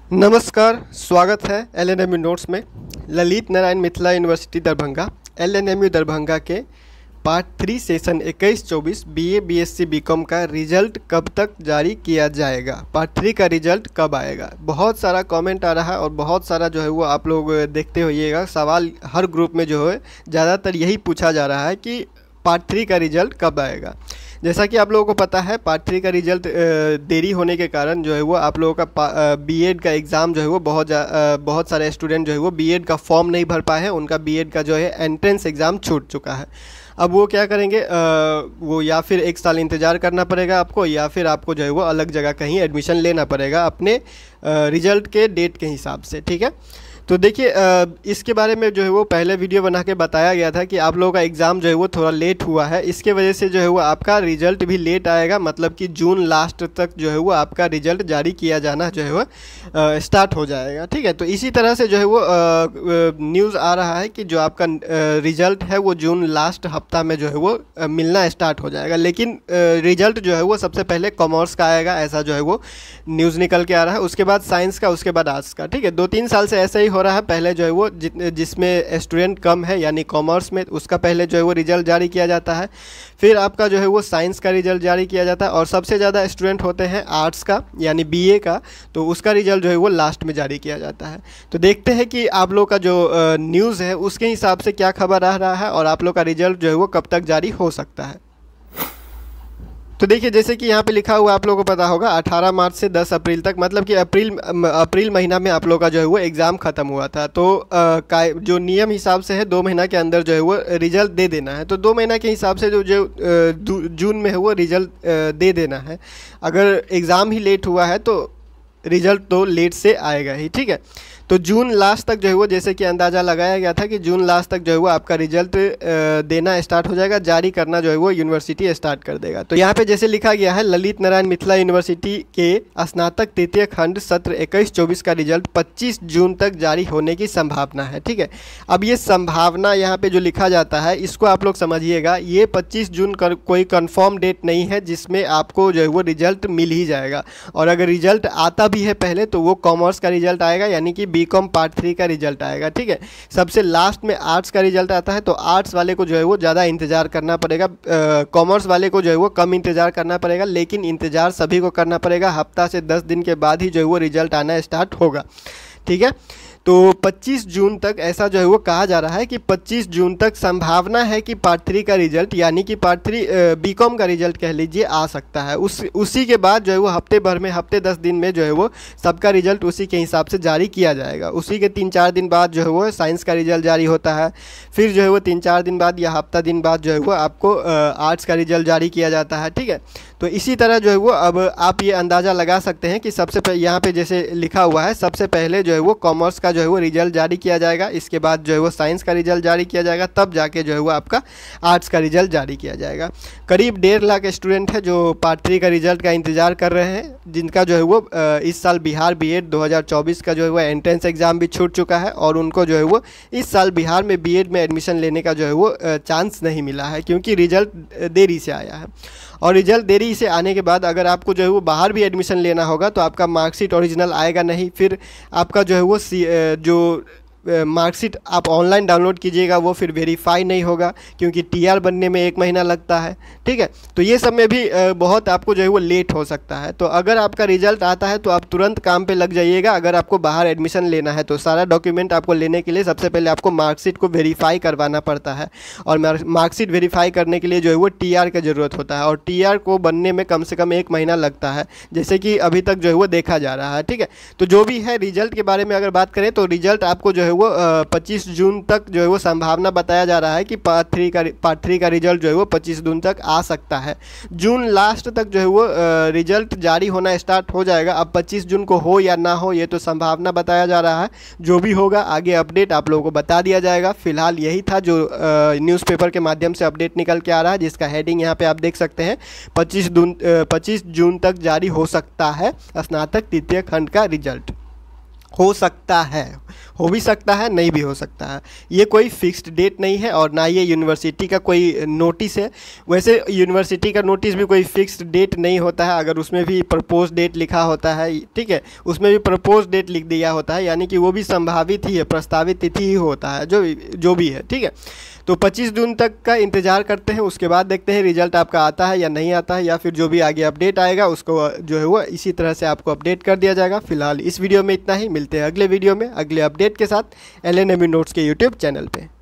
नमस्कार, स्वागत है एलएनएमयू नोट्स में। ललित नारायण मिथिला यूनिवर्सिटी दरभंगा एलएनएमयू दरभंगा के part 3 session 21-24 BA BSc BCom का रिजल्ट कब तक जारी किया जाएगा, पार्ट 3 का रिजल्ट कब आएगा। बहुत सारा कमेंट आ रहा है और बहुत सारा जो है वो आप लोग देखते होइएगा। सवाल हर ग्रुप में जो है ज़्यादातर यही पूछा जा रहा है कि पार्ट 3 का रिजल्ट कब आएगा। जैसा कि आप लोगों को पता है, पार्ट 3 का रिजल्ट देरी होने के कारण जो है वो आप लोगों का बीएड का एग्ज़ाम जो है वो बहुत सारे स्टूडेंट जो है वो बीएड का फॉर्म नहीं भर पाए हैं। उनका बीएड का जो है एंट्रेंस एग्ज़ाम छूट चुका है। अब वो क्या करेंगे, वो या फिर एक साल इंतज़ार करना पड़ेगा आपको, या फिर आपको जो है वो अलग जगह कहीं एडमिशन लेना पड़ेगा अपने रिजल्ट के डेट के हिसाब से। ठीक है, तो देखिए इसके बारे में जो है वो पहले वीडियो बना के बताया गया था कि आप लोगों का एग्ज़ाम जो है वो थोड़ा लेट हुआ है। इसके वजह से जो है वो आपका रिज़ल्ट भी लेट आएगा, मतलब कि जून लास्ट तक जो है वो आपका रिज़ल्ट जारी किया जाना जो है वो स्टार्ट हो जाएगा। ठीक है, तो इसी तरह से जो है वो न्यूज़ आ रहा है कि जो आपका रिज़ल्ट है वो जून लास्ट हफ्ता में जो है वो मिलना स्टार्ट हो जाएगा। लेकिन रिज़ल्ट जो है वो सबसे पहले कॉमर्स का आएगा, ऐसा जो है वो न्यूज़ निकल के आ रहा है। उसके बाद साइंस का, उसके बाद आर्ट्स का। ठीक है, 2-3 साल से ऐसा ही हो रहा है। पहले जो है वो जिसमें स्टूडेंट कम है यानी कॉमर्स में, उसका पहले जो है वो रिजल्ट जारी किया जाता है। फिर आपका जो है वो साइंस का रिजल्ट जारी किया जाता है, और सबसे ज़्यादा स्टूडेंट होते हैं आर्ट्स का यानी बीए का, तो उसका रिजल्ट जो है वो लास्ट में जारी किया जाता है। तो देखते हैं कि आप लोग का जो न्यूज़ है उसके हिसाब से क्या खबर आ रहा है और आप लोग का रिजल्ट जो है वो कब तक जारी हो सकता है। तो देखिए, जैसे कि यहाँ पे लिखा हुआ आप लोगों को पता होगा 18 मार्च से 10 अप्रैल तक, मतलब कि अप्रैल महीना में आप लोग का जो है वो एग्ज़ाम ख़त्म हुआ था। तो जो नियम हिसाब से है 2 महीना के अंदर जो है वो रिज़ल्ट दे देना है। तो 2 महीना के हिसाब से जो जून में है वो रिज़ल्ट दे देना है। अगर एग्ज़ाम ही लेट हुआ है तो रिज़ल्ट तो लेट से आएगा ही। ठीक है, तो जून लास्ट तक जो है वो, जैसे कि अंदाज़ा लगाया गया था कि जून लास्ट तक जो है वो आपका रिजल्ट देना स्टार्ट हो जाएगा, जारी करना जो है वो यूनिवर्सिटी स्टार्ट कर देगा। तो यहाँ पे जैसे लिखा गया है, ललित नारायण मिथिला यूनिवर्सिटी के स्नातक तृतीय खंड सत्र 21-24 का रिजल्ट 25 जून तक जारी होने की संभावना है। ठीक है, अब ये संभावना यहाँ पे जो लिखा जाता है इसको आप लोग समझिएगा। ये 25 जून कोई कन्फर्म डेट नहीं है जिसमें आपको जो है वो रिजल्ट मिल ही जाएगा। और अगर रिजल्ट आता भी है पहले तो वो कॉमर्स का रिजल्ट आएगा, यानी कि बीकॉम पार्ट 3 का रिजल्ट आएगा। ठीक है, सबसे लास्ट में आर्ट्स का रिजल्ट आता है, तो आर्ट्स वाले को जो है वो ज़्यादा इंतज़ार करना पड़ेगा, कॉमर्स वाले को जो है वो कम इंतज़ार करना पड़ेगा। लेकिन इंतज़ार सभी को करना पड़ेगा, हफ्ता से 10 दिन के बाद ही जो है वो रिजल्ट आना स्टार्ट होगा। ठीक है, तो 25 जून तक ऐसा जो है वो कहा जा रहा है कि 25 जून तक संभावना है कि पार्ट 3 का रिजल्ट, यानी कि पार्ट 3 बीकॉम का रिजल्ट कह लीजिए, आ सकता है। उसी के बाद जो है वो हफ्ते भर में, हफ्ते 10 दिन में जो है वो सबका रिजल्ट उसी के हिसाब से जारी किया जाएगा। उसी के 3-4 दिन बाद जो है वो साइंस का रिजल्ट जारी होता है। फिर जो है वो 3-4 दिन बाद या हफ्ता दिन बाद जो है वो आपको आर्ट्स का रिजल्ट जारी किया जाता है। ठीक है, तो इसी तरह जो है वो अब आप ये अंदाज़ा लगा सकते हैं कि सबसे पहले यहाँ पे जैसे लिखा हुआ है, सबसे पहले जो है वो कॉमर्स का जो है वो रिजल्ट जारी किया जाएगा, इसके बाद जो है वो साइंस का रिजल्ट जारी किया जाएगा, तब जाके जो है वो आपका आर्ट्स का रिजल्ट जारी किया जाएगा। करीब 1.5 लाख स्टूडेंट है जो पार्ट 3 का रिजल्ट का इंतज़ार कर रहे हैं, जिनका जो है वो इस साल बिहार बीएड 2024 का जो है वो एंट्रेंस एग्ज़ाम भी छूट चुका है, और उनको जो है वो इस साल बिहार में बीएड में एडमिशन लेने का जो है वो चांस नहीं मिला है, क्योंकि रिजल्ट देरी से आया है। और रिजल्ट देरी से आने के बाद अगर आपको जो है वो बाहर भी एडमिशन लेना होगा तो आपका मार्कशीट ओरिजिनल आएगा नहीं। फिर आपका जो है वो जो मार्कशीट आप ऑनलाइन डाउनलोड कीजिएगा वो फिर वेरीफाई नहीं होगा, क्योंकि टीआर बनने में 1 महीना लगता है। ठीक है, तो ये सब में भी बहुत आपको जो है वो लेट हो सकता है। तो अगर आपका रिजल्ट आता है तो आप तुरंत काम पे लग जाइएगा। अगर आपको बाहर एडमिशन लेना है तो सारा डॉक्यूमेंट आपको लेने के लिए सबसे पहले आपको मार्कशीट को वेरीफाई करवाना पड़ता है, और मार्कशीट वेरीफाई करने के लिए जो है वो टीआर की ज़रूरत होता है, और टीआर को बनने में कम से कम 1 महीना लगता है, जैसे कि अभी तक जो है वो देखा जा रहा है। ठीक है, तो जो भी है रिजल्ट के बारे में अगर बात करें तो रिजल्ट आपको जो है वो 25 जून तक जो है वो संभावना बताया जा रहा है कि पार्ट 3 का रिजल्ट जो है वो 25 जून तक आ सकता है। जून लास्ट तक जो है वो रिजल्ट जारी होना स्टार्ट हो जाएगा। अब 25 जून को हो या ना हो ये तो संभावना बताया जा रहा है, जो भी होगा आगे अपडेट आप लोगों को बता दिया जाएगा। फिलहाल यही था जो न्यूज़पेपर के माध्यम से अपडेट निकल के आ रहा है, जिसका हेडिंग यहाँ पे आप देख सकते हैं, 25 जून तक जारी हो सकता है स्नातक तृतीय खंड का रिजल्ट, हो सकता है। हो भी सकता है, नहीं भी हो सकता है। ये कोई फिक्स्ड डेट नहीं है और ना ये यूनिवर्सिटी का कोई नोटिस है। वैसे यूनिवर्सिटी का नोटिस भी कोई फिक्स्ड डेट नहीं होता है, अगर उसमें भी प्रपोज डेट लिखा होता है, ठीक है, उसमें भी प्रपोज डेट लिख दिया होता है, यानी कि वो भी संभावित ही है, प्रस्तावित तिथि ही होता है, जो भी है, ठीक है। तो 25 जून तक का इंतज़ार करते हैं, उसके बाद देखते हैं रिजल्ट आपका आता है या नहीं आता है, या फिर जो भी आगे अपडेट आएगा उसको जो है वो इसी तरह से आपको अपडेट कर दिया जाएगा। फिलहाल इस वीडियो में इतना ही, मिलते हैं अगले वीडियो में अगले अपडेट के साथ LNMU नोट्स के यूट्यूब चैनल पे।